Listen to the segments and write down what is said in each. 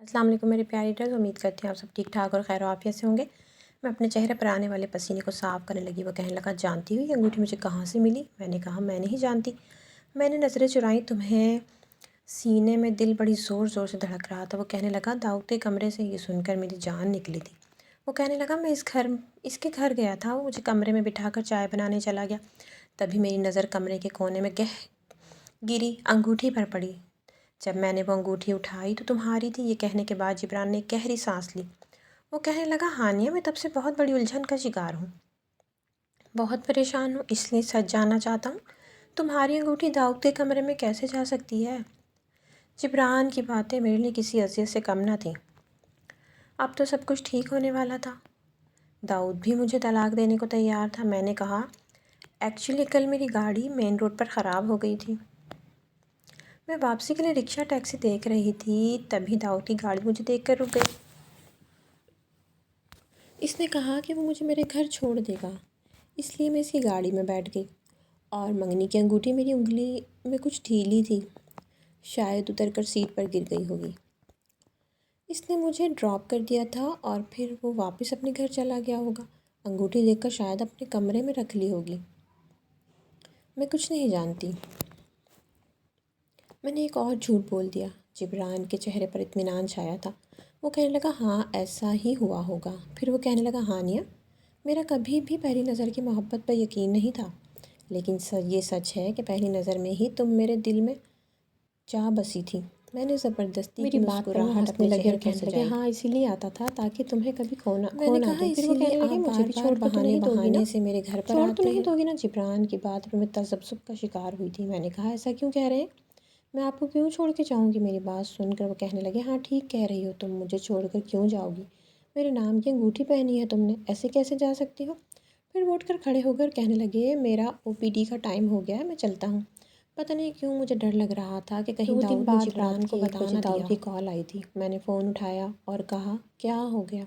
السلام علیکم میرے پیارے ریڈرز، امید کرتی ہوں آپ سب ٹھیک ٹھاک اور خیر و عافیت سے ہوں گے۔ میں اپنے چہرے پر آنے والے پسینے کو صاف کرنے لگی۔ وہ کہنے لگا، جانتی ہوئی انگوٹھی مجھے کہاں سے ملی؟ میں نے کہا، میں نہیں جانتی، میں نے نظریں چرائیں تمہیں۔ سینے میں دل بڑی زور زور سے دھڑک رہا تھا۔ وہ کہنے لگا، داؤد کے کمرے سے؟ یہ سن کر میری جان نکلی تھی۔ وہ کہنے لگا، میں اس کے گھر گیا تھا، وہ مجھے کمرے میں بٹھا کر چائے بنانے چلا گیا۔ تبھی میری نظر کمرے کے کونے میں گری انگوٹھی پر پڑی۔ جب میں نے وہ انگوٹھی اٹھائی تو تمہاری تھی۔ یہ کہنے کے بعد جبران نے گہری سانس لی۔ وہ کہنے لگا، ہانیہ، میں تب سے بہت بڑی الجھن کا شکار ہوں، بہت پریشان ہوں، اس لیے سچ جاننا چاہتا ہوں، تمہاری انگوٹھی داؤد کے کمرے میں کیسے جا سکتی ہے؟ جبران کی باتیں میرے لیے کسی اذیت سے کم نہ تھیں۔ اب تو سب کچھ ٹھیک ہونے والا تھا۔ داؤد بھی مجھے طلاق دینے کو تیار تھا۔ میں نے کہا، ایکچولی کل میری گاڑی مین روڈ پر خراب ہو گئی تھی، میں واپسی کے لیے رکشہ ٹیکسی دیکھ رہی تھی، تبھی داؤد کی گاڑی مجھے دیکھ کر رک گئی۔ اس نے کہا کہ وہ مجھے میرے گھر چھوڑ دے گا، اس لیے میں اس کی گاڑی میں بیٹھ گئی، اور منگنی کی انگوٹھی میری انگلی میں کچھ ڈھیلی تھی، شاید اتر کر سیٹ پر گر گئی ہوگی۔ اس نے مجھے ڈراپ کر دیا تھا اور پھر وہ واپس اپنے گھر چلا گیا ہوگا۔ انگوٹھی دیکھ کر شاید اپنے کمرے میں رکھ لی ہوگی۔ میں کچھ نہیں جانتی۔ میں نے ایک اور جھوٹ بول دیا۔ جبران کے چہرے پر اطمینان چھایا تھا۔ وہ کہنے لگا، ہاں ایسا ہی ہوا ہوگا۔ پھر وہ کہنے لگا، ہانیہ، میرا کبھی بھی پہلی نظر کی محبت پر یقین نہیں تھا، لیکن یہ سچ ہے کہ پہلی نظر میں ہی تم میرے دل میں جا بسی تھی۔ میں نے زبردستی میری بات پر وہ ہنسنے لگے اور کہنے لگے، ہاں اسی لیے آتا تھا تاکہ تمہیں کبھی کھونا میں نے نہ کہا، دوں۔ پھر وہ اسی لیے کہنے لگے، آپ مجھے بار بھی بار چھوڑ تو بہانے نہیں دوگی نا؟ بہانے سے میرے گھر پر چھوڑ تو آتے نہیں ہیں۔ دوگی نا؟ جبران کی بات پر میں تذبذب کا شکار ہوئی تھی۔ میں نے کہا، ایسا کیوں کہہ رہے ہیں؟ میں آپ کو کیوں چھوڑ کے جاؤں گی؟ میری بات سن کر وہ کہنے لگے، ہاں ٹھیک کہہ رہی ہو، تم مجھے چھوڑ کر کیوں جاؤ گی؟ میرے نام کی انگوٹھی پہنی ہے تم نے، ایسے کیسے جا سکتی ہو؟ پھر وہ اٹھ کر کھڑے ہو کر کہنے لگے، میرا OPD کا ٹائم ہو گیا ہے، میں چلتا ہوں۔ پتہ نہیں کیوں مجھے ڈر لگ رہا تھا کہ کہیں 2 دن داؤد نے بعد جبران رات کو کے 1 بتا بجے نہ دیا داؤد ہو۔ کی کال آئی تھی۔ میں نے فون اٹھایا اور کہا، کیا ہو گیا؟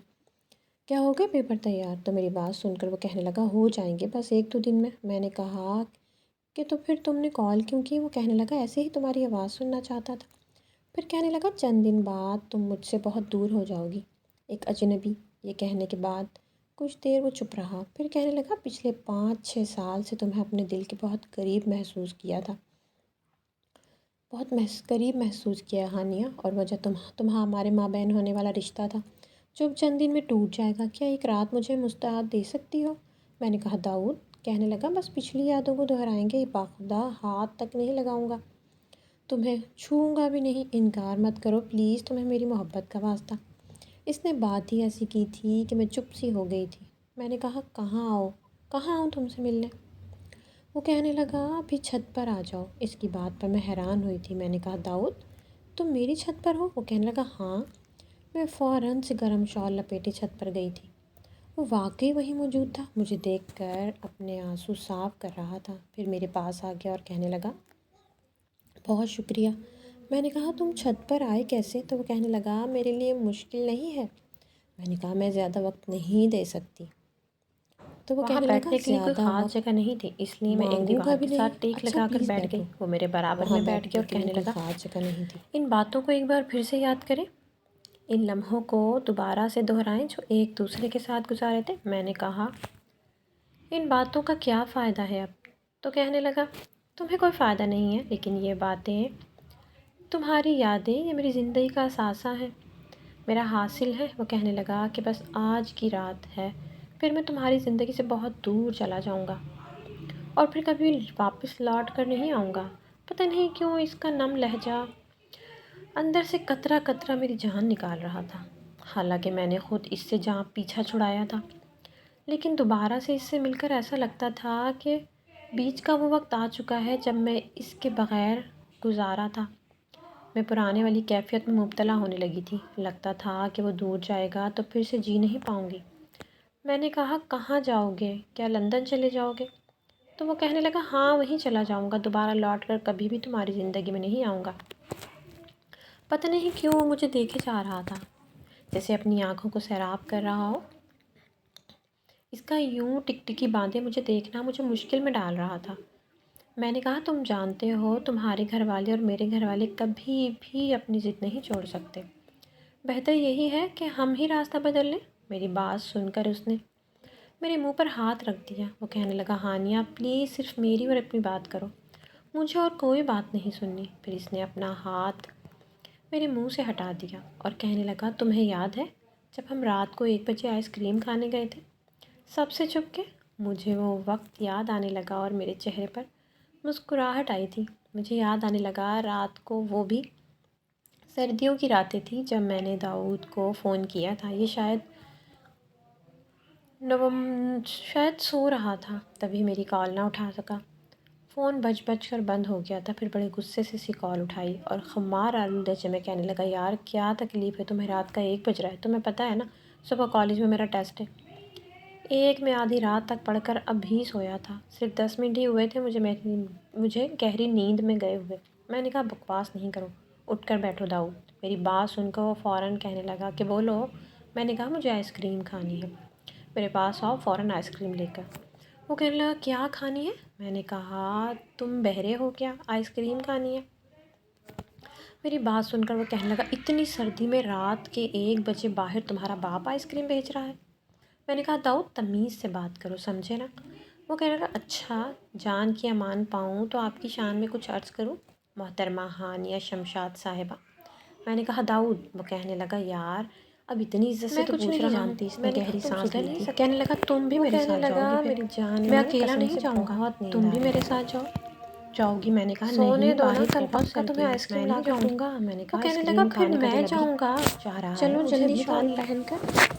پیپر تیار؟ تو میری بات سن کر وہ کہنے لگا، ہو جائیں گے بس 1-2 دن میں۔ میں نے کہا کہ تو پھر تم نے کال کیوں کی؟ وہ کہنے لگا، ایسے ہی تمہاری آواز سننا چاہتا تھا۔ پھر کہنے لگا، چند دن بعد تم مجھ سے بہت دور ہو جاؤ گی، ایک اجنبی۔ یہ کہنے کے بعد کچھ دیر وہ چپ رہا، پھر کہنے لگا، پچھلے 5-6 سال سے تمہیں اپنے دل کے بہت قریب محسوس کیا تھا، بہت قریب محسوس کیا ہانیہ، اور وجہ تمہارا ہمارے مابین ہونے والا رشتہ تھا، جو اب چند دن میں ٹوٹ جائے گا۔ کیا ایک رات مجھے مستعد دے سکتی ہو؟ میں نے کہا، داؤد؟ کہنے لگا، بس پچھلی یادوں کو دہرائیں گے، باخدا ہاتھ تک نہیں لگاؤں گا، تمہیں چھوؤں گا بھی نہیں، انکار مت کرو پلیز، تمہیں میری محبت کا واسطہ۔ اس نے بات ہی ایسی کی تھی کہ میں چپ سی ہو گئی تھی۔ میں نے کہا، کہاں آؤں تم سے ملنے؟ وہ کہنے لگا، ابھی چھت پر آ جاؤ۔ اس کی بات پر میں حیران ہوئی تھی۔ میں نے کہا، داؤد تم میری چھت پر ہو؟ وہ کہنے لگا، ہاں۔ میں فوراً سے گرم شال لپیٹے چھت پر گئی تھی۔ وہ واقعی وہیں موجود تھا، مجھے دیکھ کر اپنے آنسو صاف کر رہا تھا، پھر میرے پاس آ گیا اور کہنے لگا، بہت شکریہ۔ میں نے کہا، تم چھت پر آئے کیسے؟ تو وہ کہنے لگا، میرے لیے مشکل نہیں ہے۔ میں نے کہا، میں زیادہ وقت نہیں دے سکتی۔ تو وہ وہاں کہنے لگا، بیٹھنے کے لیے کوئی زیادہ خاص وقت جگہ نہیں تھی، اس لیے میں ایک مانگوں گا دیوار بھی کے نہیں۔ ساتھ ٹیک اچھا لگا کر پلیز بیٹھ گئی۔ بیٹھو۔ وہ میرے برابر وہاں میں بیٹھ بیٹھنے گیا اور کے کہنے لیے کوئی لگا، خاص جگہ نہیں تھی۔ ان باتوں کو ایک بار پھر سے یاد کریں، ان لمحوں کو دوبارہ سے دہرائیں جو ایک دوسرے کے ساتھ گزارے تھے۔ میں نے کہا، ان باتوں کا کیا فائدہ ہے اب؟ تو کہنے لگا، تمہیں کوئی فائدہ نہیں ہے، لیکن یہ باتیں، تمہاری یادیں، یہ میری زندگی کا اثاثہ ہیں، میرا حاصل ہے۔ وہ کہنے لگا کہ بس آج کی رات ہے، پھر میں تمہاری زندگی سے بہت دور چلا جاؤں گا اور پھر کبھی واپس لوٹ کر نہیں آؤں گا۔ پتہ نہیں کیوں اس کا نم لہجہ اندر سے قطرہ قطرہ میری جان نکال رہا تھا، حالانکہ میں نے خود اس سے پیچھا چھڑایا تھا، لیکن دوبارہ سے اس سے مل کر ایسا لگتا تھا کہ بیچ کا وہ وقت آ چکا ہے جب میں اس کے بغیر گزارا تھا۔ میں پرانے والی کیفیت میں مبتلا ہونے لگی تھی، لگتا تھا کہ وہ دور جائے گا تو پھر سے جی نہیں پاؤں گی۔ میں نے کہا، کہاں جاؤ گے؟ کیا لندن چلے جاؤ گے؟ تو وہ کہنے لگا، ہاں وہیں چلا جاؤں گا، دوبارہ لوٹ کر کبھی بھی تمہاری زندگی میں نہیں آؤں گا۔ پتہ نہیں کیوں وہ مجھے دیکھے جا رہا تھا، جیسے اپنی آنکھوں کو سیراب کر رہا ہو۔ اس کا یوں ٹکٹکی باندھے مجھے دیکھنا مجھے مشکل میں ڈال رہا تھا۔ میں نے کہا، تم جانتے ہو تمہارے گھر والے اور میرے گھر والے کبھی بھی اپنی ضد نہیں چھوڑ سکتے۔ بہتر یہی ہے کہ ہم ہی راستہ بدل لیں۔ میری بات سن کر اس نے میرے منہ پر ہاتھ رکھ دیا۔ وہ کہنے لگا ہانیہ پلیز صرف میری اور اپنی بات کرو، مجھے اور کوئی بات نہیں سننی۔ پھر اس نے اپنا ہاتھ میرے منہ سے ہٹا دیا اور کہنے لگا تمہیں یاد ہے جب ہم رات کو 1 بجے آئس کریم کھانے گئے تھے سب سے چھپ کے؟ مجھے وہ وقت یاد آنے لگا اور میرے چہرے پر مسکراہٹ آئی تھی۔ مجھے یاد آنے لگا رات کو وہ بھی سردیوں کی راتیں تھیں جب میں نے داؤد کو فون کیا تھا۔ یہ شاید سو رہا تھا، تبھی میری کال نہ اٹھا سکا۔ فون بج کر بند ہو گیا تھا۔ پھر بڑے غصے سے اسی کال اٹھائی اور خمار آلودہ لہجے میں کہنے لگا یار کیا تکلیف ہے تمہیں؟ رات کا 1 بج رہا ہے، تمہیں پتہ ہے نا صبح کالج میں میرا ٹیسٹ ہے۔ 1 میں آدھی رات تک پڑھ کر اب بھی سویا تھا، صرف 10 منٹ ہی ہوئے تھے مجھے گہری نیند میں گئے ہوئے۔ میں نے کہا بکواس نہیں کرو، اٹھ کر بیٹھو داؤد۔ میری بات سن کر وہ فوراً کہنے لگا کہ بولو۔ میں نے کہا مجھے آئس کریم کھانی ہے، میرے پاس آؤ فوراً آئس کریم لے کر۔ وہ کہنے لگا کیا کھانی ہے؟ میں نے کہا تم بہرے ہو کیا، آئس کریم کھانی ہے؟ میری بات سن کر وہ کہنے لگا اتنی سردی میں رات کے 1 بجے باہر تمہارا باپ آئس کریم بھیج رہا ہے؟ میں نے کہا داؤد تمیز سے بات کرو، سمجھے نا؟ وہ کہنے لگا اچھا جان کی امان پاؤں تو آپ کی شان میں کچھ عرض کروں، محترمہ ہانیہ شمشاد صاحبہ۔ میں نے کہا داؤد۔ وہ کہنے لگا یار اب اتنی عزت سے تو کچھ پوچھ نہیں رہا ہوں۔ جانتی۔ اس نے میں نے کہا گہری تم سانس سدھر لی نہیں تھی۔ سکتے؟ کہنے لگا تم بھی وہ میرے کہنے ساتھ جاؤ گی لگا پھر؟ میری جان میں میں اکیلا قسم نہیں سے جاؤں گا، بہت نیند تم آ بھی رہی میرے ہے۔ ساتھ جاؤ گی؟ میں نے کہا سونے نہیں دو نا، باہر کل بہت پکا سردی تمہیں ہے، آئس میں کریم لا نہیں کے جاؤں دوں گی۔ گا۔ میں نے وہ کہا آئس کہنے لگا کریم پھر کھانے کا میں دل ابھی جاؤں گا، چاہ رہا ہے، چلو مجھے جلدی بھی شال کھانی ہے۔ پہن کر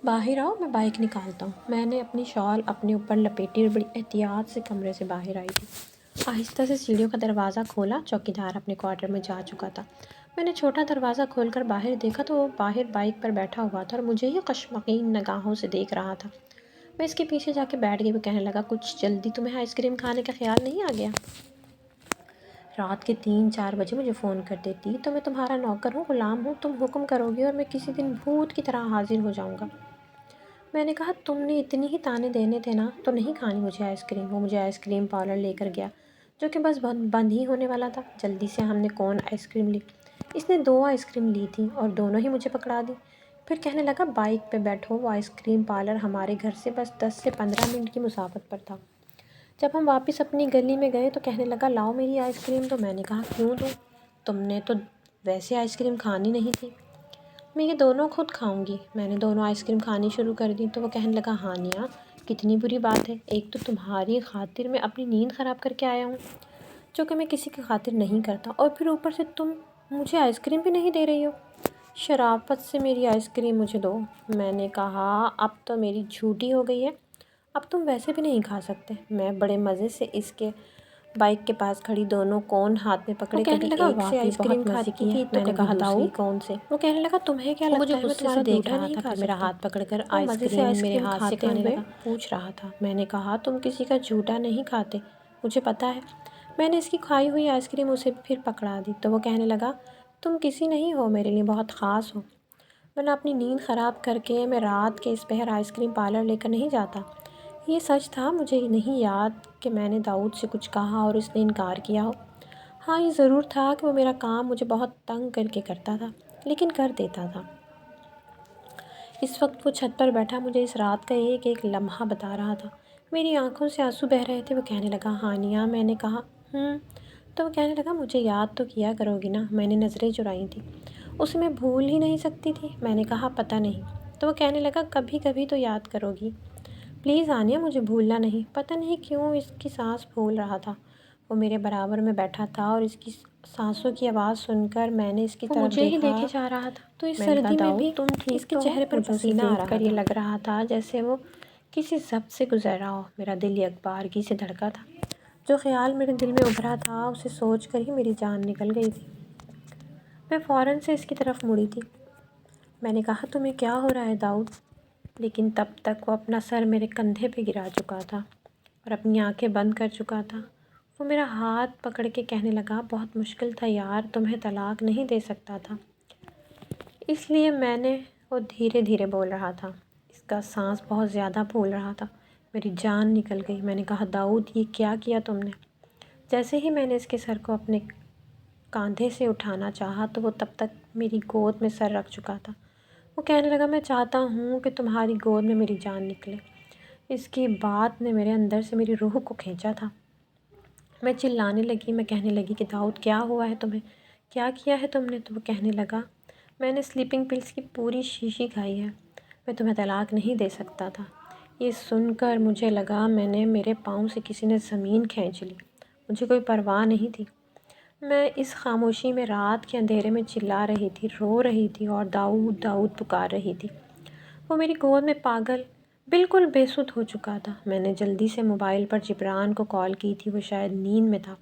باہر آؤ، میں بائک نکالتا ہوں۔ میں نے اپنی شال اپنے اوپر لپیٹی اور بڑی احتیاط سے کمرے سے باہر آئی تھی۔ آہستہ سے سیڑھیوں کا دروازہ کھولا، چوکیدار اپنے کوارٹر میں جا چکا تھا۔ میں نے چھوٹا دروازہ کھول کر باہر دیکھا تو وہ باہر بائک پر بیٹھا ہوا تھا اور مجھے ہی کشمکین نگاہوں سے دیکھ رہا تھا۔ میں اس کے پیچھے جا کے بیٹھ گئی۔ وہ کہنے لگا کچھ جلدی تمہیں آئس کریم کھانے کا خیال نہیں آ گیا؟ رات کے 3-4 بجے مجھے فون کر دیتی تو میں تمہارا نوکر ہوں، غلام ہوں، تم حکم کرو گی اور میں کسی دن بھوت کی طرح حاضر ہو جاؤں گا۔ میں نے کہا تم نے اتنی ہی تانے دینے تھے نا تو نہیں کھانی مجھے آئس کریم۔ وہ مجھے آئس کریم پارلر لے کر گیا جو کہ بس بند ہی ہونے والا تھا۔ جلدی سے ہم نے کون آئس کریم لی۔ اس نے 2 آئس کریم لی تھی اور دونوں ہی مجھے پکڑا دی۔ پھر کہنے لگا بائک پہ بیٹھو۔ وہ آئس کریم پارلر ہمارے گھر سے بس 10 سے 15 منٹ کی مسافت پر تھا۔ جب ہم واپس اپنی گلی میں گئے تو کہنے لگا لاؤ میری آئس کریم دو۔ میں نے کہا کیوں دوں؟ تم نے تو ویسے آئس کریم کھانی نہیں تھی۔ میں یہ دونوں خود کھاؤں گی۔ میں نے دونوں آئس کریم کھانی شروع کر دی تو وہ کہنے لگا ہانیہ کتنی بری بات ہے، ایک تو تمہاری خاطر میں اپنی نیند خراب کر کے آیا ہوں جو کہ میں کسی کی خاطر نہیں کرتا، اور پھر اوپر سے تم مجھے آئس کریم بھی نہیں دے رہی ہو۔ شرافت سے میری آئس کریم مجھے دو۔ میں نے کہا اب تو میری جھوٹی ہو گئی ہے، اب تم ویسے بھی نہیں کھا سکتے۔ میں بڑے مزے سے اس کے بائک کے پاس کھڑی دونوں کون ہاتھ میں پکڑے کبھی ایک سے آئس کریم کھاتی تھی تو کبھی دوسری کون سے۔ وہ کہنے لگا تمہیں کیا وہ مجھے لگتا ہے میں غصے سے تمہارا دیکھ دوٹھا رہا نہیں تھا، کھا پھر میرا سکتا؟ ہاتھ پکڑ کر وہ آئس مزے سے آئس میرے کریم ہاتھ سے کھاتے کھانے ہوئے لگا۔ پوچھ رہا تھا۔ میں نے کہا تم کسی کا جھوٹا نہیں کھاتے، مجھے پتہ ہے۔ میں نے اس کی کھائی ہوئی آئس کریم اسے پھر پکڑا دی تو وہ کہنے لگا تم کسی نہیں ہو، میرے لیے بہت خاص ہو، ورنہ اپنی نیند خراب کر کے میں رات کے اس پہر آئس کریم پارلر لے کر نہیں جاتا۔ یہ سچ تھا، مجھے نہیں یاد کہ میں نے داؤد سے کچھ کہا اور اس نے انکار کیا ہو۔ ہاں یہ ضرور تھا کہ وہ میرا کام مجھے بہت تنگ کر کے کرتا تھا، لیکن کر دیتا تھا۔ اس وقت وہ چھت پر بیٹھا مجھے اس رات کا ایک ایک لمحہ بتا رہا تھا۔ میری آنکھوں سے آنسو بہہ رہے تھے۔ وہ کہنے لگا ہانیہ۔ میں نے کہا تو وہ کہنے لگا مجھے یاد تو کیا کرو گی نا؟ میں نے نظریں چرائی تھیں، اسے میں بھول ہی نہیں سکتی تھی۔ میں نے کہا پتہ نہیں۔ تو وہ کہنے لگا کبھی کبھی تو یاد کرو گی پلیز ہانیہ، مجھے بھولنا نہیں۔ پتہ نہیں کیوں اس کی سانس پھول رہا تھا۔ وہ میرے برابر میں بیٹھا تھا اور اس کی سانسوں کی آواز سن کر میں نے اس کی وہ طرف مجھے ہی دیکھا دیکھے جا رہا تھا۔ تو اس میں نے کہا سردی میں بھی داؤد تم اس ٹھیک کے تو ہو؟ چہرے پر مجھے اسے پسینہ آ دیکھ رہا کر یہ تھا۔ لگ رہا تھا جیسے وہ کسی ضبط سے گزر رہا ہو۔ میرا دل یک بارگی سے دھڑکا تھا۔ جو خیال میرے دل میں ابھرا تھا اسے سوچ کر ہی میری جان نکل گئی تھی۔ میں فوراً سے اس کی طرف مڑی تھی۔ میں نے کہا تمہیں کیا ہو رہا ہے داؤد؟ لیکن تب تک وہ اپنا سر میرے کندھے پہ گرا چکا تھا اور اپنی آنکھیں بند کر چکا تھا۔ وہ میرا ہاتھ پکڑ کے کہنے لگا بہت مشکل تھا یار، تمہیں طلاق نہیں دے سکتا تھا اس لیے میں نے۔ وہ دھیرے دھیرے بول رہا تھا، اس کا سانس بہت زیادہ پھول رہا تھا۔ میری جان نکل گئی۔ میں نے کہا داؤد یہ کیا کیا تم نے؟ جیسے ہی میں نے اس کے سر کو اپنے کاندھے سے اٹھانا چاہا تو وہ تب تک میری گود میں سر رکھ چکا تھا۔ وہ کہنے لگا، میں چاہتا ہوں کہ تمہاری گود میں میری جان نکلے۔ اس کی بات نے میرے اندر سے میری روح کو کھینچا تھا۔ میں چلانے لگی، میں کہنے لگی کہ داؤد کیا ہوا ہے تمہیں؟ کیا کیا ہے تم نے؟ تو وہ کہنے لگا، میں نے سلیپنگ پلس کی پوری شیشی کھائی ہے، میں تمہیں طلاق نہیں دے سکتا تھا۔ یہ سن کر مجھے لگا میرے پاؤں سے کسی نے زمین کھینچ لی۔ مجھے کوئی پرواہ نہیں تھی۔ میں اس خاموشی میں رات کے اندھیرے میں چلا رہی تھی، رو رہی تھی اور داؤد داؤد پکار رہی تھی۔ وہ میری گود میں پاگل، بالکل بے سدھ ہو چکا تھا۔ میں نے جلدی سے موبائل پر جبران کو کال کی تھی، وہ شاید نیند میں تھا۔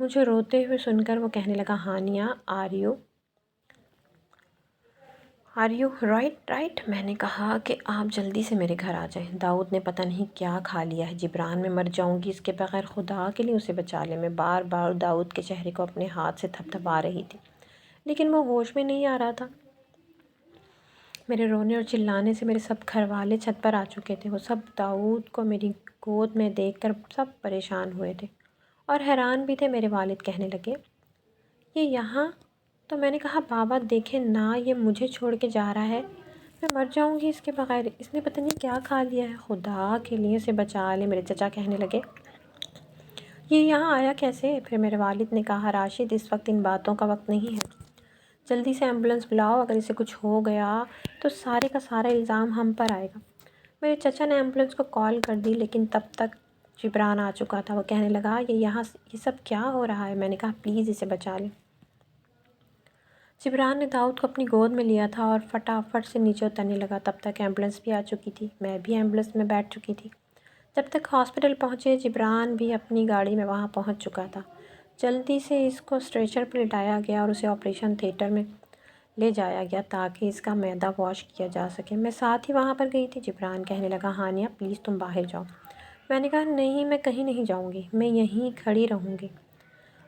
مجھے روتے ہوئے سن کر وہ کہنے لگا، ہانیہ آر یو رائٹ؟ میں نے کہا کہ آپ جلدی سے میرے گھر آ جائیں۔ داؤد نے پتہ نہیں کیا کھا لیا ہے، جبران میں مر جاؤں گی اس کے بغیر، خدا کے لیے اسے بچا لے۔ میں بار بار داؤد کے چہرے کو اپنے ہاتھ سے تھپتھپا رہی تھی، لیکن وہ ہوش میں نہیں آ رہا تھا۔ میرے رونے اور چلانے سے میرے سب گھر والے چھت پر آ چکے تھے۔ وہ سب داؤد کو میری گود میں دیکھ کر سب پریشان ہوئے تھے اور حیران بھی تھے۔ میرے والد کہنے لگے، یہ یہاں؟ تو میں نے کہا، بابا دیکھیں نا، یہ مجھے چھوڑ کے جا رہا ہے، میں مر جاؤں گی اس کے بغیر، اس نے پتہ نہیں کیا کھا لیا ہے، خدا کے لیے اسے بچا لے۔ میرے چچا کہنے لگے، یہ یہاں آیا کیسے؟ پھر میرے والد نے کہا، راشد اس وقت ان باتوں کا وقت نہیں ہے، جلدی سے ایمبولینس بلاؤ، اگر اسے کچھ ہو گیا تو سارے کا سارا الزام ہم پر آئے گا۔ میرے چچا نے ایمبولینس کو کال کر دی، لیکن تب تک جبران آ چکا تھا۔ وہ کہنے لگا، یہ سب کیا ہو رہا ہے؟ میں نے کہا، پلیز اسے بچا لیں۔ جبران نے داؤد کو اپنی گود میں لیا تھا اور فٹافٹ سے نیچے اترنے لگا۔ تب تک ایمبولینس بھی آ چکی تھی، میں بھی ایمبولینس میں بیٹھ چکی تھی۔ جب تک ہاسپٹل پہنچے، جبران بھی اپنی گاڑی میں وہاں پہنچ چکا تھا۔ جلدی سے اس کو اسٹریچر پر لٹایا گیا اور اسے آپریشن تھیٹر میں لے جایا گیا تاکہ اس کا معدہ واش کیا جا سکے۔ میں ساتھ ہی وہاں پر گئی تھی۔ جبران کہنے لگا، ہانیہ پلیز تم باہر جاؤ۔ میں نے کہا، نہیں، میں کہیں نہیں جاؤں گی، میں یہیں کھڑی رہوں گی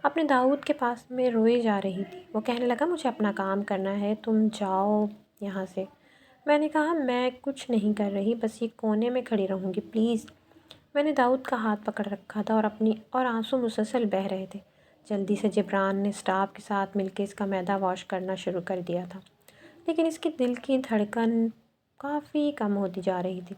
اپنے داؤد کے پاس۔ میں روئی جا رہی تھی۔ وہ کہنے لگا، مجھے اپنا کام کرنا ہے، تم جاؤ یہاں سے۔ میں نے کہا، میں کچھ نہیں کر رہی، بس یہ کونے میں کھڑی رہوں گی، پلیز۔ میں نے داؤد کا ہاتھ پکڑ رکھا تھا اور آنسو مسلسل بہہ رہے تھے۔ جلدی سے جبران نے اسٹاف کے ساتھ مل کے اس کا معدہ واش کرنا شروع کر دیا تھا، لیکن اس کی دل کی دھڑکن کافی کم ہوتی جا رہی تھی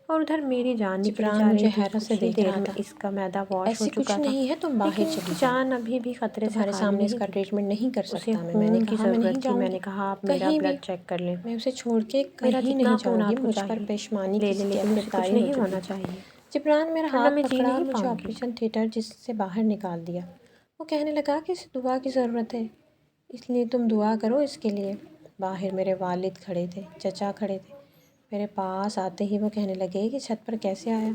اور ادھر میری جان نکلی جبران جا مجھے رہی تھی۔ حیرت سے کچھ ہی دیکھ دیر رہا میں تھا۔ اس کا معدہ واش ہو ایسی چکا کچھ تھا، نہیں ہے، تم باہر لیکن اس چلی کی جاؤ، جان ابھی بھی خطرے سے تمہارے خالی سامنے اس نہیں کا تھی۔ ٹریٹمنٹ نہیں کر اسے سکتا میں نے خون کی کہا، میں نہیں ضرورت تھی۔ جاؤں میں گی نے کہا، آپ میرا کہیں بھی، بلڈ چیک کر لیں، میں اسے چھوڑ کے میرا کہیں کتنا نہیں خون جاؤں گی، آپ کو مجھ پر چاہیے پشمانی لے کسی لیں، کی لیکن مجھے کچھ کفرداری ہو نہیں چکی ہونا تھی۔ چاہیے، جبران میرا ورنہ ہاتھ میں جی پکڑا اور نہیں مجھے پاؤں گی۔ آپریشن تھیٹر سے باہر نکال دیا۔ وہ کہنے لگا کہ اسے دعا کی ضرورت ہے، اس لیے تم دعا کرو اس کے لیے۔ باہر میرے والد کھڑے تھے، چچا کھڑے تھے۔ میرے پاس آتے ہی وہ کہنے لگے کہ چھت پر کیسے آیا؟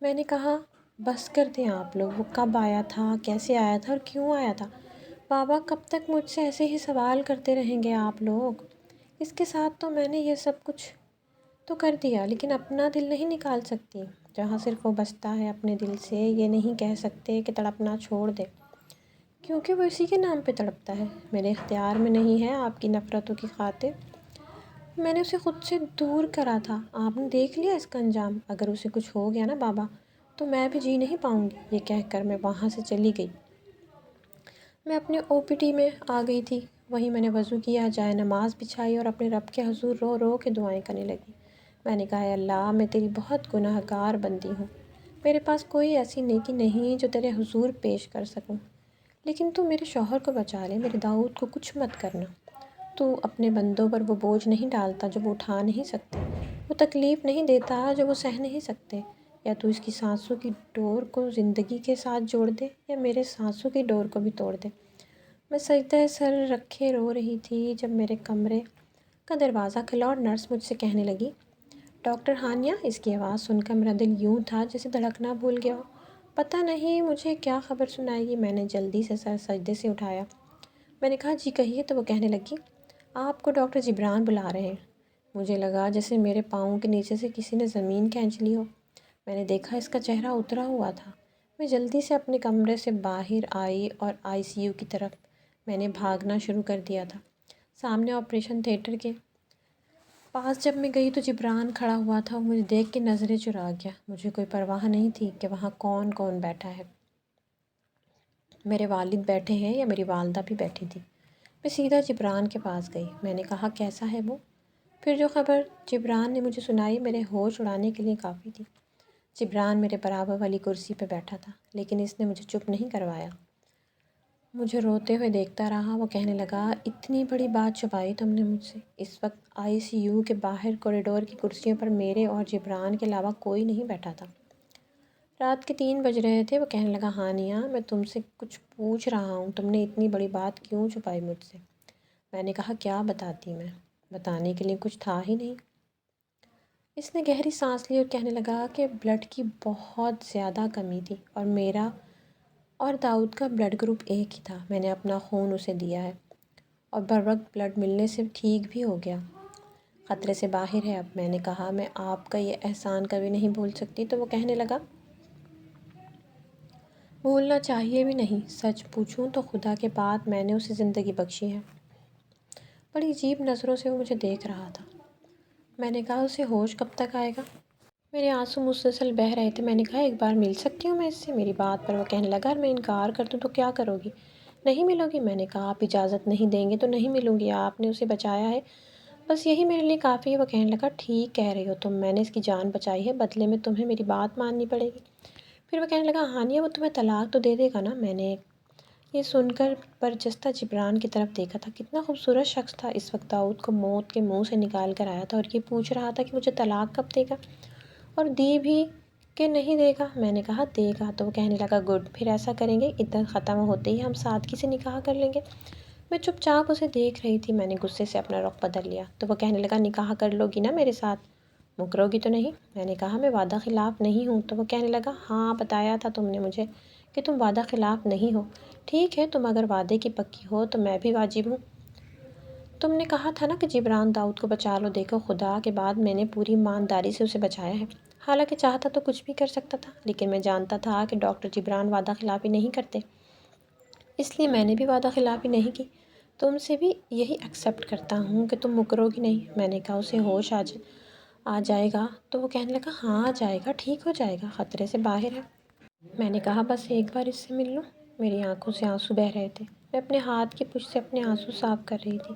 میں نے کہا، بس کر دیں آپ لوگ، وہ کب آیا تھا، کیسے آیا تھا اور کیوں آیا تھا؟ بابا کب تک مجھ سے ایسے ہی سوال کرتے رہیں گے آپ لوگ؟ اس کے ساتھ تو میں نے یہ سب کچھ تو کر دیا، لیکن اپنا دل نہیں نکال سکتی۔ جہاں صرف وہ بستا ہے اپنے دل سے، یہ نہیں کہہ سکتے کہ تڑپنا چھوڑ دے، کیونکہ وہ اسی کے نام پہ تڑپتا ہے۔ میرے اختیار میں نہیں ہے آپ کی نفرتوں کی خاطر، میں نے اسے خود سے دور کرا تھا، آپ نے دیکھ لیا اس کا انجام۔ اگر اسے کچھ ہو گیا نا بابا، تو میں بھی جی نہیں پاؤں گی۔ یہ کہہ کر میں وہاں سے چلی گئی۔ میں اپنے او پی ڈی میں آ گئی تھی، وہیں میں نے وضو کیا، جائے نماز بچھائی اور اپنے رب کے حضور رو رو کے دعائیں کرنے لگی۔ میں نے کہا، اے اللہ، میں تیری بہت گناہ گار بندی ہوں، میرے پاس کوئی ایسی نیکی نہیں جو تیرے حضور پیش کر سکوں، لیکن تو میرے شوہر کو بچا لے، میرے داؤد کو کچھ مت کرنا۔ تو اپنے بندوں پر وہ بوجھ نہیں ڈالتا جو وہ اٹھا نہیں سکتے، وہ تکلیف نہیں دیتا جو وہ سہ نہیں سکتے۔ یا تو اس کی سانسوں کی ڈور کو زندگی کے ساتھ جوڑ دے یا میرے سانسوں کی ڈور کو بھی توڑ دے۔ میں سجدہ سر رکھے رو رہی تھی جب میرے کمرے کا دروازہ کھلا اور نرس مجھ سے کہنے لگی، ڈاکٹر ہانیہ۔ اس کی آواز سن کر میرا دل یوں تھا جیسے دھڑکنا بھول گیا ہو۔ پتہ نہیں مجھے کیا خبر سنائے گی۔ میں نے جلدی سے سر سجدے سے اٹھایا۔ میں نے کہا، جی کہیے۔ تو وہ کہنے لگی، آپ کو ڈاکٹر جبران بلا رہے ہیں۔ مجھے لگا جیسے میرے پاؤں کے نیچے سے کسی نے زمین کھینچ لی ہو۔ میں نے دیکھا اس کا چہرہ اترا ہوا تھا۔ میں جلدی سے اپنے کمرے سے باہر آئی اور آئی سی یو کی طرف میں نے بھاگنا شروع کر دیا تھا۔ سامنے آپریشن تھیٹر کے پاس جب میں گئی تو جبران کھڑا ہوا تھا، وہ مجھے دیکھ کے نظریں چرا گیا۔ مجھے کوئی پرواہ نہیں تھی کہ وہاں کون کون بیٹھا ہے۔ میرے والد بیٹھے ہیں یا میری والدہ بھی بیٹھی تھی۔ میں سیدھا جبران کے پاس گئی۔ میں نے کہا کیسا ہے وہ؟ پھر جو خبر جبران نے مجھے سنائی میرے ہوش اڑانے کے لیے کافی تھی۔ جبران میرے برابر والی کرسی پہ بیٹھا تھا، لیکن اس نے مجھے چپ نہیں کروایا۔ مجھے روتے ہوئے دیکھتا رہا۔ وہ کہنے لگا اتنی بڑی بات چھپائی تم نے مجھ سے۔ اس وقت ICU کے باہر کوریڈور کی کرسیوں پر میرے اور جبران کے علاوہ کوئی نہیں بیٹھا تھا۔ رات کے 3 بج رہے تھے۔ وہ کہنے لگا ہانیہ میں تم سے کچھ پوچھ رہا ہوں، تم نے اتنی بڑی بات کیوں چھپائی مجھ سے؟ میں نے کہا کیا بتاتی میں، بتانے کے لیے کچھ تھا ہی نہیں۔ اس نے گہری سانس لی اور کہنے لگا کہ بلڈ کی بہت زیادہ کمی تھی اور میرا اور داؤد کا بلڈ گروپ ایک ہی تھا۔ میں نے اپنا خون اسے دیا ہے اور بروقت بلڈ ملنے سے ٹھیک بھی ہو گیا، خطرے سے باہر ہے اب۔ میں نے کہا میں آپ کا یہ احسان کبھی نہیں بھول سکتی۔ تو وہ کہنے لگا بھولنا چاہیے بھی نہیں، سچ پوچھوں تو خدا کے بعد میں نے اسے زندگی بخشی ہے۔ بڑی عجیب نظروں سے وہ مجھے دیکھ رہا تھا۔ میں نے کہا اسے ہوش کب تک آئے گا؟ میرے آنسو مسلسل بہہ رہے تھے۔ میں نے کہا ایک بار مل سکتی ہوں میں اس سے؟ میری بات پر وہ کہنے لگا اگر میں انکار کر دوں تو کیا کرو گی؟ نہیں ملو گی؟ میں نے کہا آپ اجازت نہیں دیں گے تو نہیں ملوں گی، آپ نے اسے بچایا ہے، بس یہی میرے لیے کافی ہے۔ وہ کہنے لگا ٹھیک کہہ رہی ہو تم، میں نے اس کی جان بچائی ہے، بدلے میں تمہیں میری بات ماننی پڑے گی۔ پھر وہ کہنے لگا ہانیہ وہ تمہیں طلاق تو دے دے گا نا؟ میں نے یہ سن کر برجستہ جبران کی طرف دیکھا تھا۔ کتنا خوبصورت شخص تھا، اس وقت داؤد کو موت کے منہ سے نکال کر آیا تھا اور یہ پوچھ رہا تھا کہ مجھے طلاق کب دے گا اور دی بھی کہ نہیں دے گا؟ میں نے کہا دے گا۔ تو وہ کہنے لگا گڈ، پھر ایسا کریں گے عدت ختم ہوتے ہی ہم سادگی سے نکاح کر لیں گے۔ میں چپ چاپ اسے دیکھ رہی تھی۔ میں نے غصے سے اپنا رخ بدل لیا۔ تو وہ کہنے لگا نکاح کر لو گی نا میرے ساتھ، مکرو گی تو نہیں؟ میں نے کہا میں وعدہ خلاف نہیں ہوں۔ تو وہ کہنے لگا ہاں بتایا تھا تم نے مجھے کہ تم وعدہ خلاف نہیں ہو۔ ٹھیک ہے تم اگر وعدے کی پکی ہو تو میں بھی واجب ہوں۔ تم نے کہا تھا نا کہ جبران داؤد کو بچا لو، دیکھو خدا کے بعد میں نے پوری ایمانداری سے اسے بچایا ہے۔ حالانکہ چاہتا تو کچھ بھی کر سکتا تھا، لیکن میں جانتا تھا کہ ڈاکٹر جبران وعدہ خلافی نہیں کرتے، اس لیے میں نے بھی وعدہ خلافی نہیں کی۔ تم سے بھی یہی ایکسیپٹ کرتا ہوں کہ تم مکرو گی نہیں۔ میں نے کہا اسے ہوش آ جائے گا؟ تو وہ کہنے لگا ہاں آ جائے گا، ٹھیک ہو جائے گا، خطرے سے باہر ہے۔ میں نے کہا بس ایک بار اس سے مل لوں۔ میری آنکھوں سے آنسو بہہ رہے تھے۔ میں اپنے ہاتھ کی پش سے اپنے آنسو صاف کر رہی تھی۔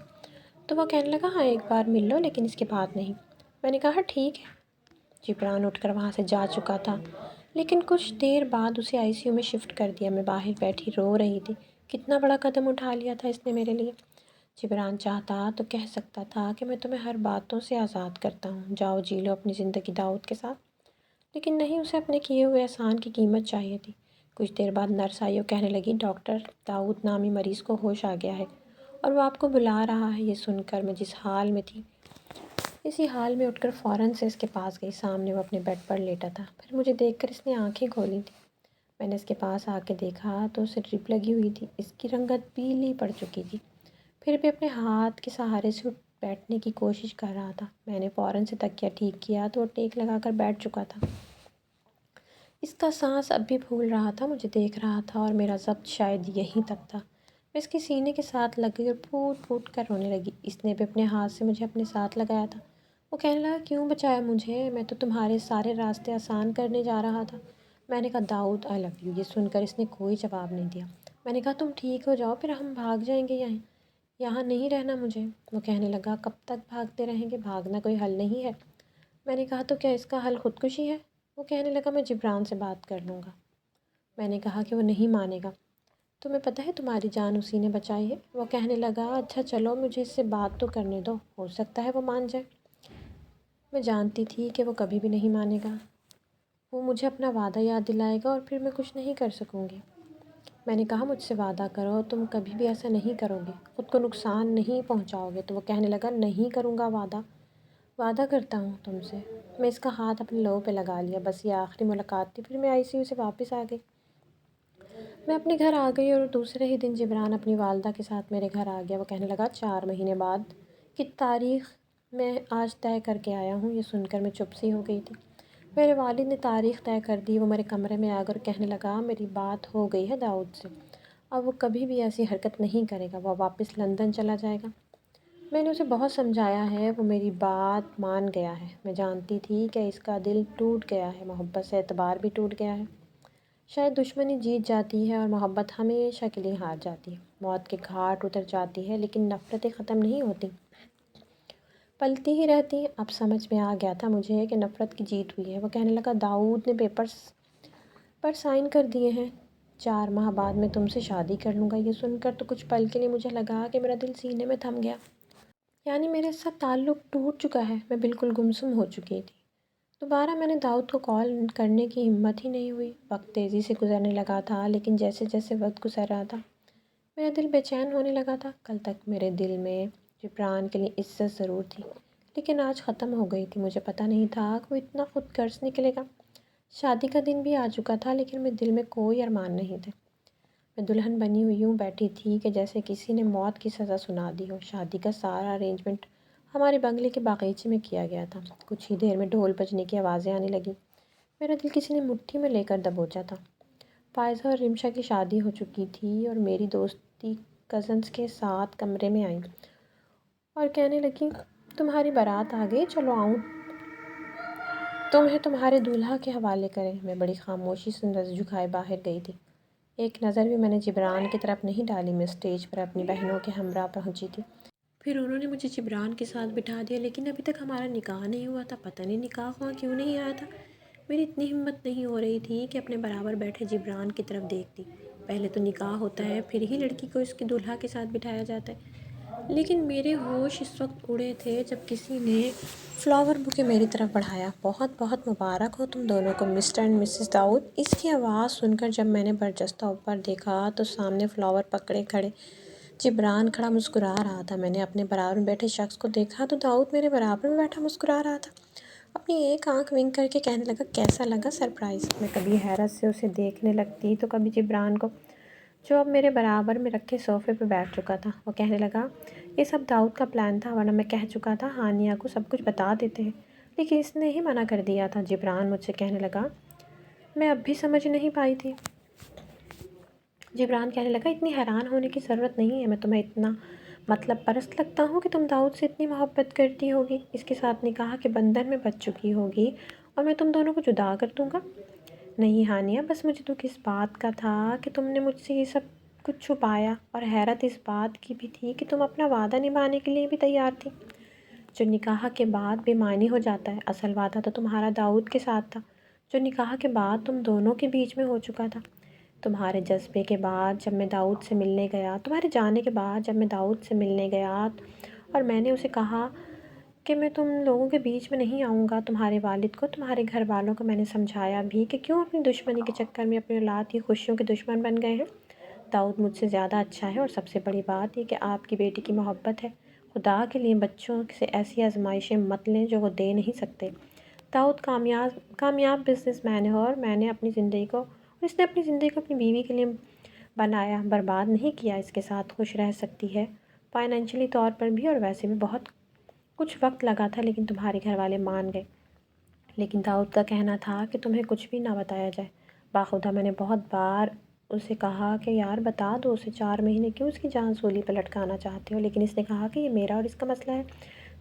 تو وہ کہنے لگا ہاں ایک بار مل لو لیکن اس کے بعد نہیں۔ میں نے کہا ٹھیک ہے۔ جبران اٹھ کر وہاں سے جا چکا تھا، لیکن کچھ دیر بعد اسے ICU میں شفٹ کر دیا۔ میں باہر بیٹھی رو رہی تھی۔ کتنا بڑا قدم اٹھا لیا تھا اس نے میرے لیے۔ جبران چاہتا تو کہہ سکتا تھا کہ میں تمہیں ہر باتوں سے آزاد کرتا ہوں، جاؤ جی لو اپنی زندگی داؤد کے ساتھ، لیکن نہیں، اسے اپنے کیے ہوئے احسان کی قیمت چاہیے تھی۔ کچھ دیر بعد نرس آئی اور کہنے لگی ڈاکٹر داؤد نامی مریض کو ہوش آ گیا ہے اور وہ آپ کو بلا رہا ہے۔ یہ سن کر میں جس حال میں تھی اسی حال میں اٹھ کر فوراً سے اس کے پاس گئی۔ سامنے وہ اپنے بیڈ پر لیٹا تھا۔ پھر مجھے دیکھ کر اس نے آنکھیں کھولی تھیں۔ میں نے اس کے پاس آ کے دیکھا تو اسے ڈرپ لگی ہوئی تھی، اس کی رنگت پیلی پڑ چکی تھی، پھر بھی اپنے ہاتھ کے سہارے سے اٹھ بیٹھنے کی کوشش کر رہا تھا۔ میں نے فوراً سے تکیہ ٹھیک کیا تو وہ ٹیک لگا کر بیٹھ چکا تھا۔ اس کا سانس اب بھی پھول رہا تھا، مجھے دیکھ رہا تھا اور میرا ضبط شاید یہیں تک تھا۔ میں اس کے سینے کے ساتھ لگ گئی اور پھوٹ پھوٹ کر رونے لگی۔ اس نے بھی اپنے ہاتھ سے مجھے اپنے ساتھ لگایا تھا۔ وہ کہنے لگا کیوں بچایا مجھے، میں تو تمہارے سارے راستے آسان کرنے جا رہا تھا۔ میں نے کہا داؤد آئی لو یو۔ یہ سن کر اس نے کوئی جواب نہیں دیا۔ میں نے کہا تم ٹھیک ہو جاؤ پھر ہم بھاگ جائیں گے، یہاں نہیں رہنا مجھے۔ وہ کہنے لگا کب تک بھاگتے رہیں گے، بھاگنا کوئی حل نہیں ہے۔ میں نے کہا تو کیا اس کا حل خودکشی ہے؟ وہ کہنے لگا میں جبران سے بات کر لوں گا۔ میں نے کہا کہ وہ نہیں مانے گا۔ تمہیں پتہ ہے تمہاری جان اسی نے بچائی ہے۔ وہ کہنے لگا اچھا چلو مجھے اس سے بات تو کرنے دو، ہو سکتا ہے وہ مان جائے۔ میں جانتی تھی کہ وہ کبھی بھی نہیں مانے گا، وہ مجھے اپنا وعدہ یاد دلائے گا اور پھر میں کچھ نہیں کر سکوں گی۔ میں نے کہا مجھ سے وعدہ کرو تم کبھی بھی ایسا نہیں کرو گے، خود کو نقصان نہیں پہنچاؤ گے۔ تو وہ کہنے لگا نہیں کروں گا وعدہ کرتا ہوں تم سے۔ میں اس کا ہاتھ اپنے لہو پہ لگا لیا، بس یہ آخری ملاقات تھی، پھر میں ICU سے واپس آ گئی۔ میں اپنے گھر آ گئی اور دوسرے ہی دن جبران اپنی والدہ کے ساتھ میرے گھر آ گیا۔ وہ کہنے لگا 4 مہینے بعد کی تاریخ میں آج طے کر کے آیا ہوں۔ یہ سن کر میں چپ سی ہو گئی تھی۔ میرے والد نے تاریخ طے کر دی۔ وہ میرے کمرے میں آ کر کہنے لگا میری بات ہو گئی ہے داؤد سے، اب وہ کبھی بھی ایسی حرکت نہیں کرے گا، وہ واپس لندن چلا جائے گا۔ میں نے اسے بہت سمجھایا ہے، وہ میری بات مان گیا ہے۔ میں جانتی تھی کہ اس کا دل ٹوٹ گیا ہے، محبت سے اعتبار بھی ٹوٹ گیا ہے۔ شاید دشمنی جیت جاتی ہے اور محبت ہمیشہ کے لیے ہار جاتی ہے۔ موت کے گھاٹ اتر جاتی ہے لیکن نفرتیں ختم نہیں ہوتی، پلتی ہی رہتی ہیں۔ اب سمجھ میں آ گیا تھا مجھے کہ نفرت کی جیت ہوئی ہے۔ وہ کہنے لگا، داؤد نے پیپرز پر سائن کر دیے ہیں، 4 ماہ بعد میں تم سے شادی کر لوں گا۔ یہ سن کر تو کچھ پل کے لیے مجھے لگا کہ میرا دل سینے میں تھم گیا، یعنی میرے ساتھ تعلق ٹوٹ چکا ہے۔ میں بالکل گمسم ہو چکی تھی۔ دوبارہ میں نے داؤد کو کال کرنے کی ہمت ہی نہیں ہوئی۔ وقت تیزی سے گزرنے لگا تھا، لیکن جیسے جیسے وقت گزر رہا تھا میرا دل بے چین ہونے لگا تھا۔ کل تک میرے دل میں جبران کے لیے عزت ضرور تھی، لیکن آج ختم ہو گئی تھی۔ مجھے پتہ نہیں تھا کہ وہ اتنا خود غرض نکلے گا۔ شادی کا دن بھی آ چکا تھا، لیکن میرے دل میں کوئی ارمان نہیں تھے۔ میں دلہن بنی ہوئی یوں بیٹھی تھی کہ جیسے کسی نے موت کی سزا سنا دی ہو۔ شادی کا سارا ارینجمنٹ ہمارے بنگلے کے باغیچے میں کیا گیا تھا۔ کچھ ہی دیر میں ڈھول بجنے کی آوازیں آنے لگیں۔ میرا دل کسی نے مٹھی میں لے کر دبوچا تھا۔ فائزہ اور رمشا کی شادی ہو چکی تھی اور میری دوستی کزنس کے ساتھ کمرے میں آئیں اور کہنے لگیں، تمہاری بارات آ گئی، چلو آؤں تمہیں تمہارے دولہا کے حوالے کریں۔ میں بڑی خاموشی سے نظر جھکائے باہر گئی تھی۔ ایک نظر بھی میں نے جبران کی طرف نہیں ڈالی۔ میں اسٹیج پر اپنی بہنوں کے ہمراہ پہنچی تھی۔ پھر انہوں نے مجھے جبران کے ساتھ بٹھا دیا، لیکن ابھی تک ہمارا نکاح نہیں ہوا تھا۔ پتہ نہیں نکاح ہوا کیوں نہیں آیا تھا۔ میری اتنی ہمت نہیں ہو رہی تھی کہ اپنے برابر بیٹھے جبران کی طرف دیکھتی۔ پہلے تو نکاح ہوتا ہے، پھر ہی لڑکی کو اس کے دولہا کے ساتھ بٹھایا جاتا ہے۔ لیکن میرے ہوش اس وقت اڑے تھے جب کسی نے فلاور بوکے میری طرف بڑھایا۔ بہت بہت مبارک ہو تم دونوں کو، مسٹر اینڈ مسز داؤد۔ اس کی آواز سن کر جب میں نے برجستہ اوپر دیکھا تو سامنے فلاور پکڑے کھڑے جبران کھڑا مسکرا رہا تھا۔ میں نے اپنے برابر میں بیٹھے شخص کو دیکھا تو داؤد میرے برابر میں بیٹھا مسکرا رہا تھا۔ اپنی ایک آنکھ ونک کر کے کہنے لگا، کیسا لگا سرپرائز؟ میں کبھی حیرت سے اسے دیکھنے لگتی تو کبھی جبران کو، جو اب میرے برابر میں رکھے صوفے پہ بیٹھ چکا تھا۔ وہ کہنے لگا، یہ سب داؤد کا پلان تھا، ورنہ میں کہہ چکا تھا ہانیہ کو سب کچھ بتا دیتے ہیں، لیکن اس نے ہی منع کر دیا تھا۔ جبران مجھ سے کہنے لگا، میں اب بھی سمجھ نہیں پائی تھی۔ جبران کہنے لگا، اتنی حیران ہونے کی ضرورت نہیں ہے، میں تمہیں اتنا مطلب پرست لگتا ہوں کہ تم داؤد سے اتنی محبت کرتی ہوگی، اس کے ساتھ نکاح کے بندھن میں بندھ چکی ہوگی اور میں تم دونوں کو جدا کر دوں گا؟ نہیں ہانیہ، بس مجھے دکھ اس بات کا تھا کہ تم نے مجھ سے یہ سب کچھ چھپایا، اور حیرت اس بات کی بھی تھی کہ تم اپنا وعدہ نبھانے کے لیے بھی تیار تھی، جو نکاح کے بعد بے معنی ہو جاتا ہے۔ اصل وعدہ تو تمہارا داؤد کے ساتھ تھا، جو نکاح کے بعد تم دونوں کے بیچ میں ہو چکا تھا۔ تمہارے جذبے کے بعد جب میں داؤد سے ملنے گیا، تمہارے جانے کے بعد جب میں داؤد سے ملنے گیا اور میں نے اسے کہا کہ میں تم لوگوں کے بیچ میں نہیں آؤں گا، تمہارے والد کو، تمہارے گھر والوں کو میں نے سمجھایا بھی کہ کیوں اپنی دشمنی کے چکر میں اپنی اولاد کی خوشیوں کے دشمن بن گئے ہیں۔ داؤد مجھ سے زیادہ اچھا ہے، اور سب سے بڑی بات یہ کہ آپ کی بیٹی کی محبت ہے۔ خدا کے لیے بچوں سے ایسی آزمائشیں مت لیں جو وہ دے نہیں سکتے۔ داؤد کامیاب بزنس مین ہے، اور اس نے اپنی زندگی کو اپنی بیوی کے لیے بنایا، برباد نہیں کیا۔ اس کے ساتھ خوش رہ سکتی ہے، فائنینشلی طور پر بھی، اور ویسے بھی بہت کچھ وقت لگا تھا، لیکن تمہارے گھر والے مان گئے۔ لیکن داؤد کا کہنا تھا کہ تمہیں کچھ بھی نہ بتایا جائے۔ باخدا میں نے بہت بار اسے کہا کہ یار بتا دو اسے، 4 مہینے کیوں اس کی جان سولی پہ لٹکانا چاہتے ہو؟ لیکن اس نے کہا کہ یہ میرا اور اس کا مسئلہ ہے،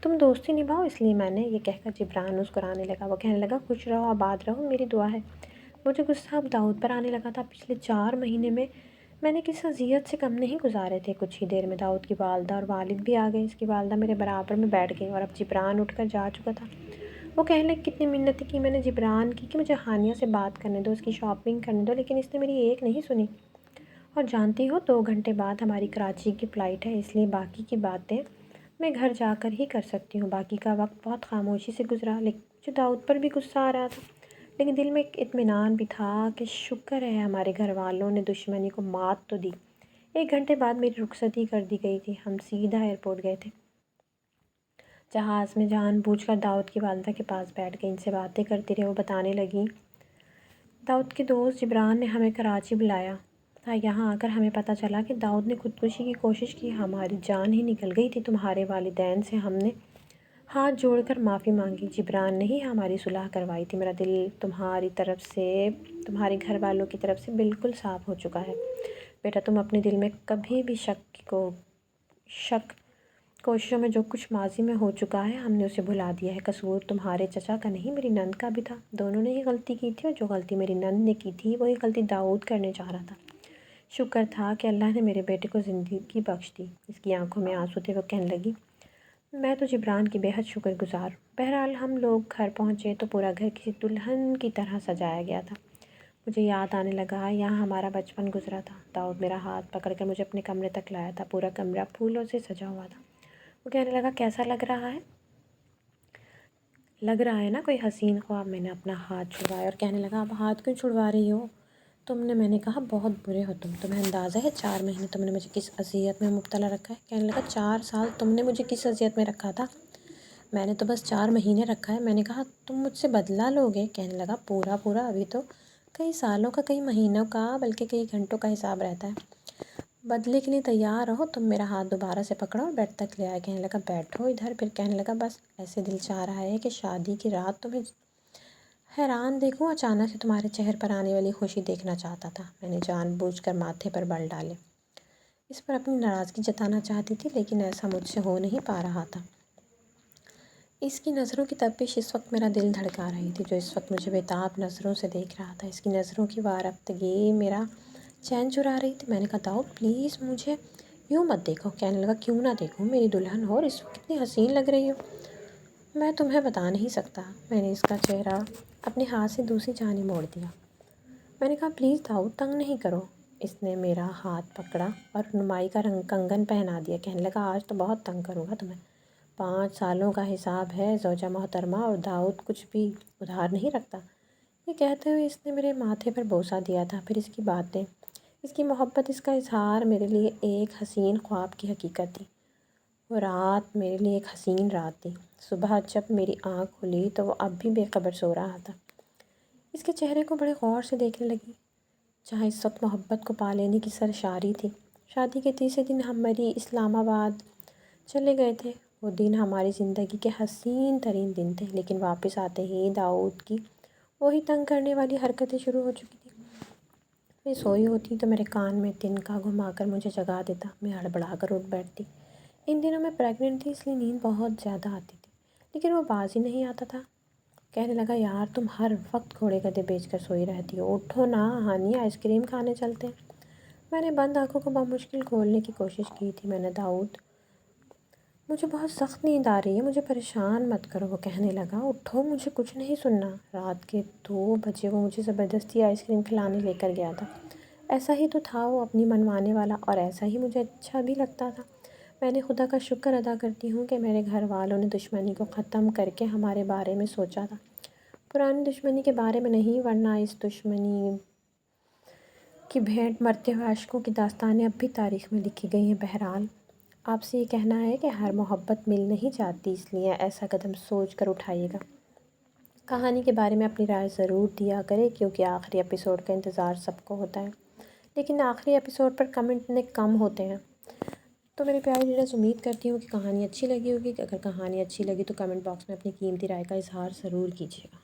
تم دوستی نبھاؤ، اس لیے میں نے یہ کہہ کر جبران مسکرانے لگا۔ وہ کہنے لگا، خوش رہو، آباد رہو، میری دعا ہے۔ مجھے غصہ اب داؤد پر آنے لگا تھا۔ پچھلے 4 مہینے میں نے کسی اذیت سے کم نہیں گزارے تھے۔ کچھ ہی دیر میں داؤد کی والدہ اور والد بھی آ گئے۔ اس کی والدہ میرے برابر میں بیٹھ گئی، اور اب جبران اٹھ کر جا چکا تھا۔ وہ کہنے لگی، کتنی منتیں کی میں نے جبران کی کہ مجھے ہانیہ سے بات کرنے دو، اس کی شاپنگ کرنے دو، لیکن اس نے میری ایک نہیں سنی۔ اور جانتی ہو 2 گھنٹے بعد ہماری کراچی کی فلائٹ ہے، اس لیے باقی کی باتیں میں گھر جا کر ہی کر سکتی ہوں۔ باقی کا وقت بہت خاموشی سے گزرا، لیکن مجھے داؤد پر بھی غصہ آ رہا تھا، لیکن دل میں ایک اطمینان بھی تھا کہ شکر ہے ہمارے گھر والوں نے دشمنی کو مات تو دی۔ 1 گھنٹے بعد میری رخصتی کر دی گئی تھی۔ ہم سیدھا ایئرپورٹ گئے تھے۔ جہاز میں جان بوجھ کر داؤد کی والدہ کے پاس بیٹھ گئی، ان سے باتیں کرتی رہی۔ وہ بتانے لگیں، داؤد کے دوست جبران نے ہمیں کراچی بلایا تھا، یہاں آ کر ہمیں پتہ چلا کہ داؤد نے خودکشی کی کوشش کی، ہماری جان ہی نکل گئی تھی۔ تمہارے والدین سے ہم نے ہاتھ جوڑ کر معافی مانگی، جبران نے ہی ہماری صلح کروائی تھی۔ میرا دل تمہاری طرف سے، تمہارے گھر والوں کی طرف سے بالکل صاف ہو چکا ہے۔ بیٹا، تم اپنے دل میں کبھی بھی شک کوششوں میں جو کچھ ماضی میں ہو چکا ہے ہم نے اسے بھلا دیا ہے۔ قصور تمہارے چچا کا نہیں، میری نند کا بھی تھا۔ دونوں نے ہی غلطی کی تھی، اور جو غلطی میری نند نے کی تھی وہی غلطی داؤد کرنے چاہ رہا تھا۔ شکر تھا کہ اللہ نے میرے بیٹے کو زندگی بخش دی۔ اس کی آنکھوں میں آنسو تھے۔ وہ کہنے لگی، میں تو جبران کی بے حد شکر گزار ہوں۔ بہرحال ہم لوگ گھر پہنچے تو پورا گھر کسی دلہن کی طرح سجایا گیا تھا۔ مجھے یاد آنے لگا یہاں ہمارا بچپن گزرا تھا۔ داؤد میرا ہاتھ پکڑ کر مجھے اپنے کمرے تک لایا تھا۔ پورا کمرہ پھولوں سے سجا ہوا تھا۔ وہ کہنے لگا، کیسا لگ رہا ہے؟ لگ رہا ہے نا کوئی حسین خواب؟ میں نے اپنا ہاتھ چھڑوایا اور کہنے لگا، اب ہاتھ کیوں چھڑوا رہی ہو میں نے کہا، بہت برے ہو تمہیں اندازہ ہے 4 مہینے تم نے مجھے کس اذیت میں مبتلا رکھا ہے؟ کہنے لگا، 4 سال تم نے مجھے کس اذیت میں رکھا تھا؟ میں نے تو بس 4 مہینے رکھا ہے۔ میں نے کہا، تم مجھ سے بدلہ لوگے؟ کہنے لگا، پورا ابھی تو کئی سالوں کا، کئی مہینوں کا، بلکہ کئی گھنٹوں کا حساب رہتا ہے۔ بدلے کے لیے تیار رہو۔ تم میرا ہاتھ دوبارہ سے پکڑا اور بیڈ تک لے آئے۔ کہنے لگا، بیٹھو ادھر۔ پھر کہنے لگا، بس ایسے دل چاہ رہا ہے کہ شادی کی رات تمہیں حیران دیکھوں، اچانک سے تمہارے چہرے پر آنے والی خوشی دیکھنا چاہتا تھا۔ میں نے جان بوجھ کر ماتھے پر بل ڈالے، اس پر اپنی ناراضگی جتانا چاہتی تھی، لیکن ایسا مجھ سے ہو نہیں پا رہا تھا۔ اس کی نظروں کی تپش اس وقت میرا دل دھڑکا رہی تھی، جو اس وقت مجھے بےتاب نظروں سے دیکھ رہا تھا۔ اس کی نظروں کی وارفتگی میرا چین چرا رہی تھی۔ میں نے کہا، داؤد پلیز مجھے یوں مت دیکھو۔ کہنے لگا، کیوں نہ دیکھوں؟ میری دلہن ہو اور اس وقت کتنی حسین لگ رہی ہو، میں تمہیں بتا نہیں سکتا۔ میں نے اس کا چہرہ اپنے ہاتھ سے دوسری جانب موڑ دیا۔ میں نے کہا، پلیز داؤد، تنگ نہیں کرو۔ اس نے میرا ہاتھ پکڑا اور رہنمائی کا کنگن پہنا دیا۔ کہنے لگا، آج تو بہت تنگ کروں گا تمہیں۔ 5 سالوں کا حساب ہے زوجہ محترمہ، اور داؤد کچھ بھی ادھار نہیں رکھتا۔ یہ کہتے ہوئے اس نے میرے ماتھے پر بوسہ دیا تھا۔ پھر اس کی باتیں، اس کی محبت، اس کا اظہار میرے لیے ایک حسین خواب کی حقیقت تھی۔ وہ رات میرے لیے ایک حسین رات تھی۔ صبح جب میری آنکھ کھلی تو وہ اب بھی بے خبر سو رہا تھا۔ اس کے چہرے کو بڑے غور سے دیکھنے لگی، جہاں اس وقت محبت کو پا لینے کی سرشاری تھی۔ شادی کے تیسرے دن ہم مری اسلام آباد چلے گئے تھے۔ وہ دن ہماری زندگی کے حسین ترین دن تھے، لیکن واپس آتے ہی داؤد کی وہی تنگ کرنے والی حرکتیں شروع ہو چکی تھیں۔ میں سوئی ہوتی تو میرے کان میں تنکا گھما کر مجھے جگا دیتا۔ میں ہڑبڑا کر اٹھ بیٹھتی۔ ان دنوں میں پریگننٹ تھی، اس لیے نیند بہت زیادہ آتی تھی، لیکن وہ باز ہی نہیں آتا تھا۔ کہنے لگا، یار تم ہر وقت گھوڑے گدھے بیچ کر سوئی رہتی ہو، اٹھو نا ہانی، آئس کریم کھانے چلتے ہیں۔ میں نے بند آنکھوں کو بمشکل کھولنے کی کوشش کی تھی۔ میں نے، داؤد مجھے بہت سخت نیند آ رہی ہے، مجھے پریشان مت کرو۔ وہ کہنے لگا، اٹھو، مجھے کچھ نہیں سننا۔ رات کے 2 بجے وہ مجھے زبردستی آئس کریم کھلانے لے کر گیا تھا۔ ایسا ہی تو تھا وہ اپنی منوانے والا، اور ایسا ہی مجھے اچھا بھی لگتا تھا۔ میں نے خدا کا شکر ادا کرتی ہوں کہ میرے گھر والوں نے دشمنی کو ختم کر کے ہمارے بارے میں سوچا تھا۔ پرانی دشمنی کے بارے میں نہیں، ورنہ اس دشمنی کی بھینٹ مرتے ہوئے عاشقوں کی داستانیں اب بھی تاریخ میں لکھی گئی ہیں۔ بہرحال آپ سے یہ کہنا ہے کہ ہر محبت مل نہیں جاتی، اس لیے ایسا قدم سوچ کر اٹھائیے گا۔ کہانی کے بارے میں اپنی رائے ضرور دیا کرے، کیونکہ آخری ایپیسوڈ کا انتظار سب کو ہوتا ہے، لیکن آخری ایپیسوڈ پر کمنٹ اتنے کم ہوتے ہیں۔ تو میرے پیارے ریڈرز، امید کرتی ہوں کہ کہانی اچھی لگی ہوگی۔ اگر کہانی اچھی لگی تو کمنٹ باکس میں اپنی قیمتی رائے کا اظہار ضرور کیجیے گا۔